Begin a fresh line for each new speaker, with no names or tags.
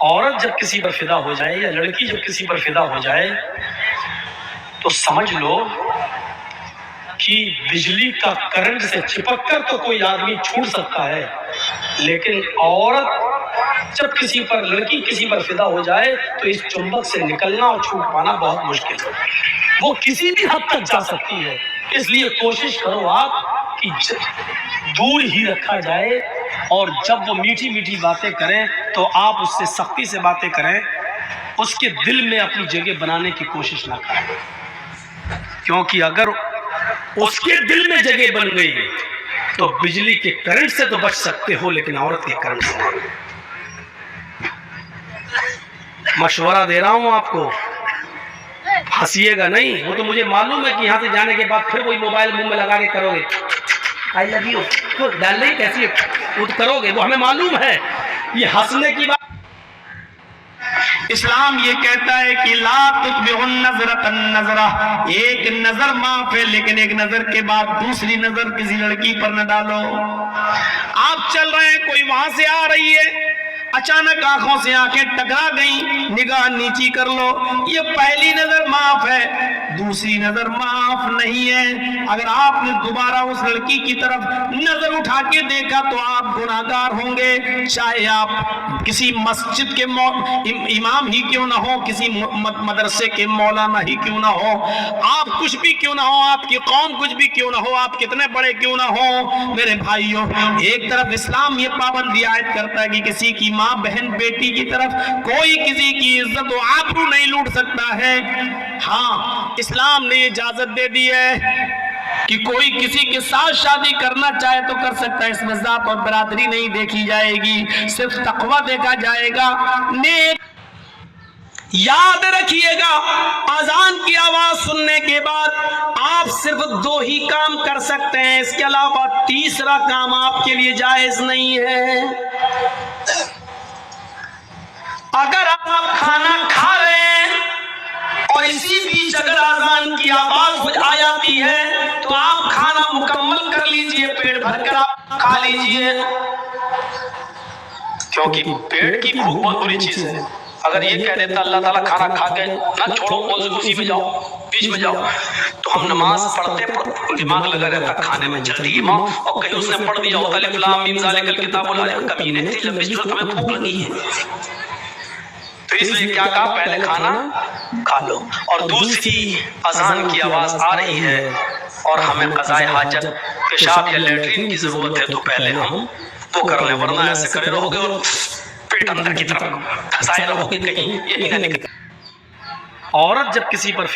عورت جب کسی پر فدا ہو جائے یا لڑکی جب کسی پر فدا ہو جائے تو سمجھ لو کہ بجلی کا کرنٹ سے چپک کر تو کوئی آدمی چھوٹ سکتا ہے، لیکن عورت جب کسی پر لڑکی کسی پر فدا ہو جائے تو اس چمبک سے نکلنا اور چھوٹ پانا بہت مشکل ہے، وہ کسی بھی حد تک جا سکتی ہے۔ اس لیے کوشش کرو آپ کہ دور ہی رکھا جائے، اور جب وہ میٹھی میٹھی باتیں کریں تو آپ اس سے سختی سے باتیں کریں، اس کے دل میں اپنی جگہ بنانے کی کوشش نہ کریں، کیونکہ اگر اس کے دل میں جگہ بن گئی تو بجلی کے کرنٹ سے تو بچ سکتے ہو، لیکن عورت کے کرنٹ سے نہیں۔ مشورہ دے رہا ہوں آپ کو، ہنسیے گا نہیں، وہ تو مجھے معلوم ہے کہ یہاں سے جانے کے بعد پھر وہی موبائل منہ میں لگا کے کرو گے آئی لو یو، تو ڈال نہیں کیسی وہ کرو گے، وہ ہمیں معلوم ہے، یہ ہنسنے کی بات۔
اسلام یہ کہتا ہے کہ لا تتبع النظرۃ النظرہ، ایک نظر معاف ہے لیکن ایک نظر کے بعد دوسری نظر کسی لڑکی پر نہ ڈالو۔ آپ چل رہے ہیں، کوئی وہاں سے آ رہی ہے، اچانک آنکھوں سے آنکھیں ٹکرا گئیں، نگاہ نیچی کر لو، یہ پہلی نظر معاف ہے، دوسری نظر معاف نہیں ہے۔ اگر آپ نے دوبارہ اس لڑکی کی طرف نظر اٹھا کے دیکھا تو آپ گناہگار ہوں گے، چاہے آپ کسی مسجد کے امام ہی کیوں نہ ہو، کسی مدرسے کے مولانا ہی کیوں نہ ہو، آپ کچھ بھی کیوں نہ ہو، آپ کی قوم کچھ بھی کیوں نہ ہو، آپ کتنے بڑے کیوں نہ ہو۔ میرے بھائیوں، ایک طرف اسلام یہ پابندی عائد کرتا ہے کہ کسی کی ماں بہن بیٹی کی طرف کوئی کسی کی عزت و آبرو نہیں لوٹ سکتا ہے۔ ہاں، اسلام نے اجازت دے دی ہے کہ کوئی کسی کے ساتھ شادی کرنا چاہے تو کر سکتا ہے، اس میں ذات اور برادری نہیں دیکھی جائے گی، صرف تقوی دیکھا جائے گا، نیک۔ یاد رکھیے گا، اذان کی آواز سننے کے بعد آپ صرف 2 ہی کام کر سکتے ہیں، اس کے علاوہ تیسرا کام آپ کے لیے جائز نہیں ہے۔ اگر آپ کھانا کھا رہے ہیں اور اسی بیچ اگر اذان کی آواز آ جاتی ہے تو آپ کھانا مکمل کر لیجئے، پیٹ بھر کر آپ کھا لیجئے، کیونکہ پیٹ کی بھوک بہت بری چیز ہے۔ اگر یہ کہہ دیتا اللہ تعالیٰ کھانا کھا کے نہ چھوڑو، اسی میں جاؤ، بیچ میں جاؤ، تو ہم نماز پڑھتے دماغ لگا رہتا کھانے میں، جلدی امام، اور کہیں اس نے پڑھ دیا ہوتا الف لام میم ذالک الکتاب لا ریب فیہ، کمینے تھی لمبی صورت ہمیں بھوک لگی ہے، تو اس لیے کیا کہا، پہلے کھانا کھا لو، اور دوسری اذان کی آواز آ رہی ہے اور ہمیں قضائے حاجت، پیشاب یا لیٹرین کی ضرورت ہے، تو پہلے ہم وہ کر لیں، ورنہ ایسے کرے رہو گے اور پیٹ اندر کی طرف دھسائے رہو گے، کہیں یہ نہ نکلے۔
عورت جب کسی پر